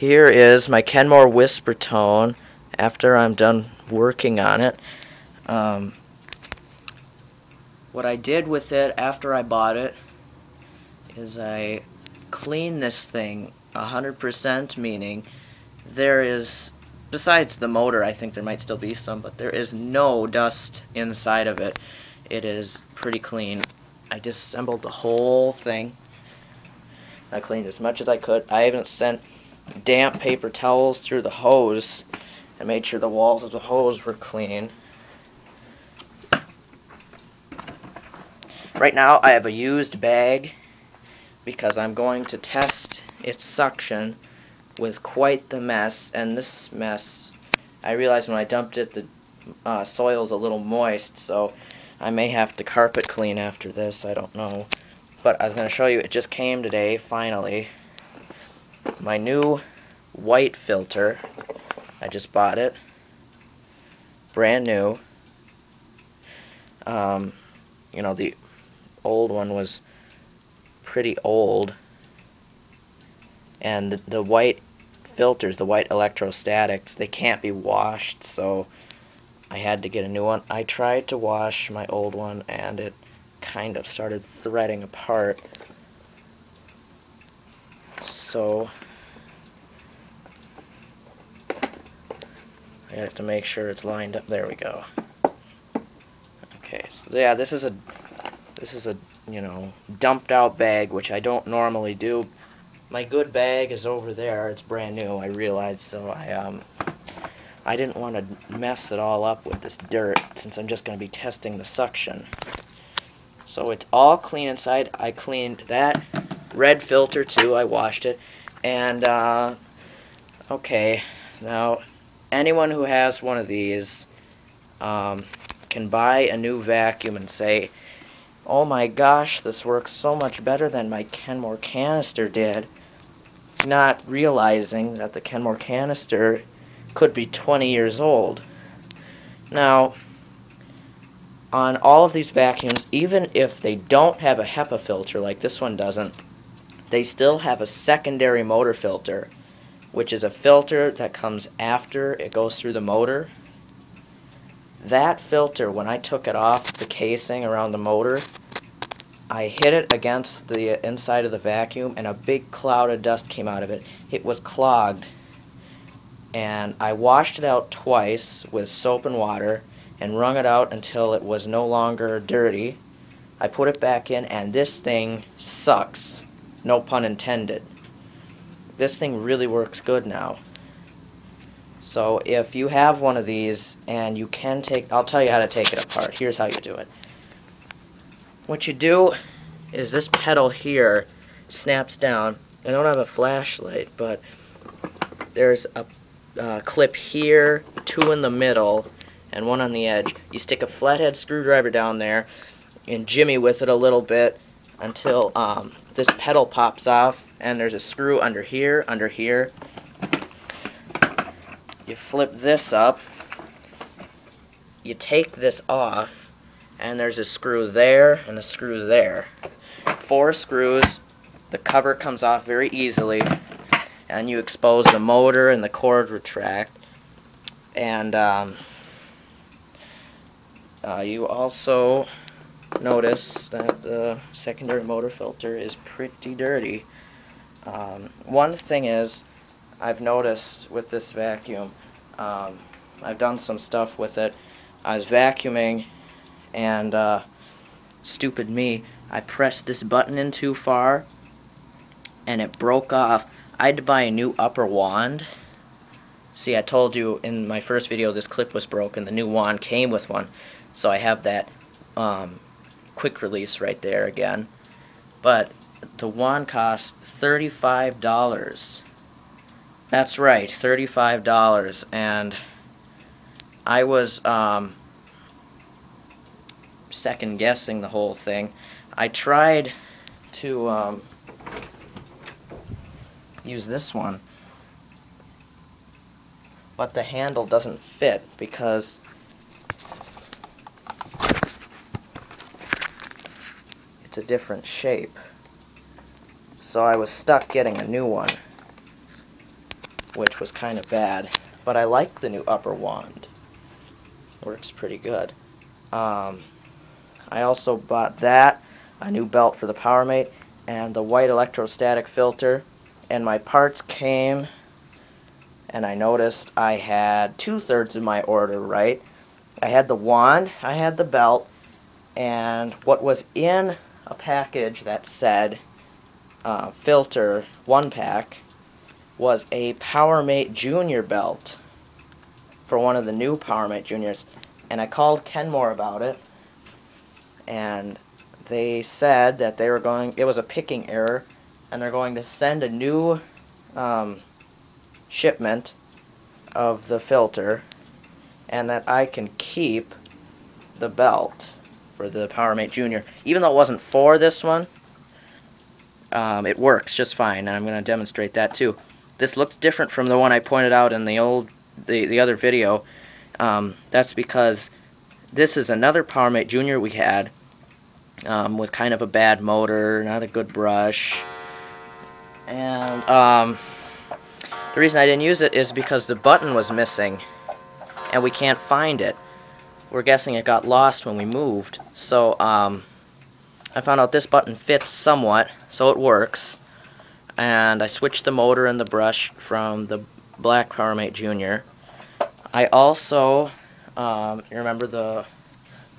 Here is my Kenmore Whispertone after I'm done working on it. What I did with it after I bought it is I cleaned this thing 100%, meaning there is, besides the motor, I think there might still be some, but there is no dust inside of it. It is pretty clean. I disassembled the whole thing. I cleaned as much as I could. I even sent damp paper towels through the hose and made sure the walls of the hose were clean. Right now I have a used bag because I'm going to test its suction with quite the mess, and this mess, I realized when I dumped it the soil's a little moist, so I may have to carpet clean after this, I don't know. But I was going to show you, it just came today, finally. My new white filter, I just bought it, brand new. You know, the old one was pretty old, and the white filters, the white electrostatics, they can't be washed, so I had to get a new one. I tried to wash my old one and it kind of started threading apart, so I have to make sure it's lined up. There we go. Okay, so yeah, this is a you know, dumped out bag, which I don't normally do. My good bag is over there. It's brand new, I realized, so I didn't want to mess it all up with this dirt since I'm just going to be testing the suction. So it's all clean inside. I cleaned that red filter too. I washed it. And okay, now anyone who has one of these can buy a new vacuum and say, oh my gosh, this works so much better than my Kenmore Canister did, not realizing that the Kenmore Canister could be 20 years old. Now, on all of these vacuums, even if they don't have a HEPA filter like this one doesn't, they still have a secondary motor filter, which is a filter that comes after it goes through the motor. That filter, when I took it off the casing around the motor, I hit it against the inside of the vacuum and a big cloud of dust came out of it. It was clogged, and I washed it out twice with soap and water and wrung it out until it was no longer dirty. I put it back in, and this thing sucks, no pun intended. This thing really works good now. So if you have one of these and you can take, I'll tell you how to take it apart. Here's how you do it. What you do is this pedal here snaps down. I don't have a flashlight, but there's a clip here, two in the middle, and one on the edge. You stick a flathead screwdriver down there and jimmy with it a little bit until this pedal pops off, and there's a screw under here, under here. You flip this up, you take this off, and there's a screw there and a screw there. 4 screws, the cover comes off very easily, and you expose the motor and the cord retract. And you also notice that the secondary motor filter is pretty dirty. One thing is, I've noticed with this vacuum, I've done some stuff with it. I was vacuuming, and stupid me, I pressed this button in too far, and it broke off. I had to buy a new upper wand. See, I told you in my first video this clip was broken. The new wand came with one, so I have that quick release right there again. But the wand cost $35. That's right, $35, and I was second guessing the whole thing. I tried to use this one, but the handle doesn't fit because it's a different shape. So I was stuck getting a new one. which was kind of bad. But I like the new upper wand. Works pretty good. I also bought that, a new belt for the powermate, and the white electrostatic filter. And my parts came, and I noticed I had 2/3 of my order right. I had the wand, I had the belt, and what was in a package that said filter 1-pack was a powermate junior belt for one of the new powermate juniors. And I called Kenmore about it, and they said that they were going, it was a picking error, and they're going to send a new shipment of the filter, and that I can keep the belt for the powermate junior. Even though it wasn't for this one, it works just fine, and I'm going to demonstrate that too. This looks different from the one I pointed out in the other video. That's because this is another powermate junior we had with kind of a bad motor, not a good brush, and the reason I didn't use it is because the button was missing and we can't find it. We're guessing it got lost when we moved. So I found out this button fits somewhat, so it works, and I switched the motor and the brush from the black powermate junior. I also, you remember the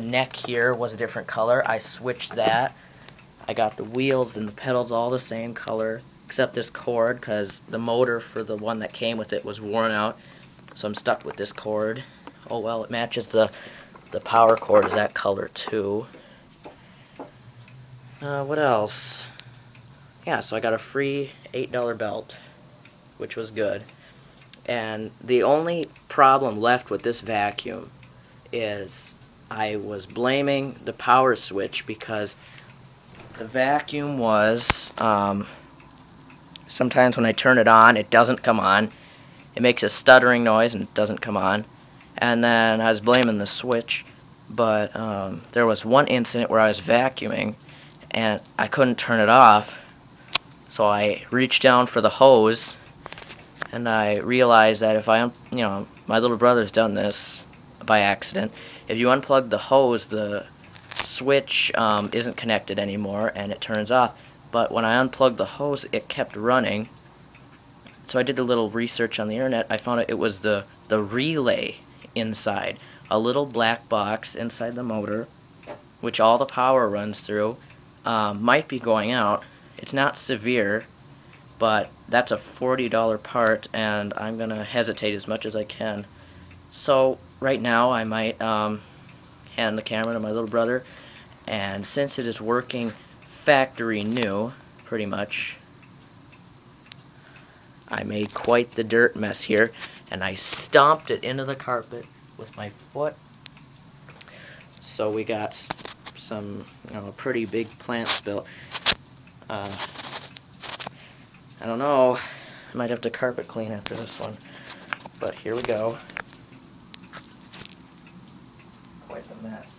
neck here was a different color. I switched that. I got the wheels and the pedals all the same color, except this cord, because the motor for the one that came with it was worn out, so I'm stuck with this cord. Oh well, it matches the power cord is that color too. What else? Yeah, so I got a free $8 belt, which was good. And the only problem left with this vacuum is I was blaming the power switch, because the vacuum was, sometimes when I turn it on, it doesn't come on. It makes a stuttering noise and it doesn't come on. And then I was blaming the switch, but there was one incident where I was vacuuming and I couldn't turn it off. So I reached down for the hose, and I realized that if I, my little brother's done this by accident. If you unplug the hose, the switch isn't connected anymore and it turns off. But when I unplugged the hose, it kept running. So I did a little research on the internet. I found out it was the relay inside, a little black box inside the motor, which all the power runs through. Might be going out. It's not severe, but that's a $40 part, and I'm gonna hesitate as much as I can. So right now I might hand the camera to my little brother, and since it is working factory new, pretty much, I made quite the dirt mess here, and I stomped it into the carpet with my foot. So we got some, a pretty big plant spill. I don't know, I might have to carpet clean after this one, but here we go. Quite the mess.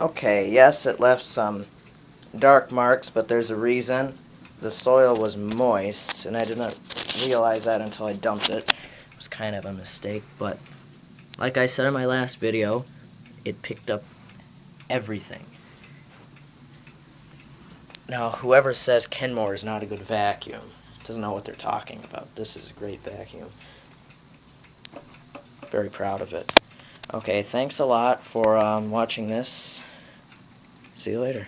Okay, yes, it left some dark marks, but there's a reason. The soil was moist, and I did not realize that until I dumped it. It was kind of a mistake, but like I said in my last video, it picked up everything. Now, whoever says Kenmore is not a good vacuum doesn't know what they're talking about. This is a great vacuum. Very proud of it. Okay, thanks a lot for watching this. See you later.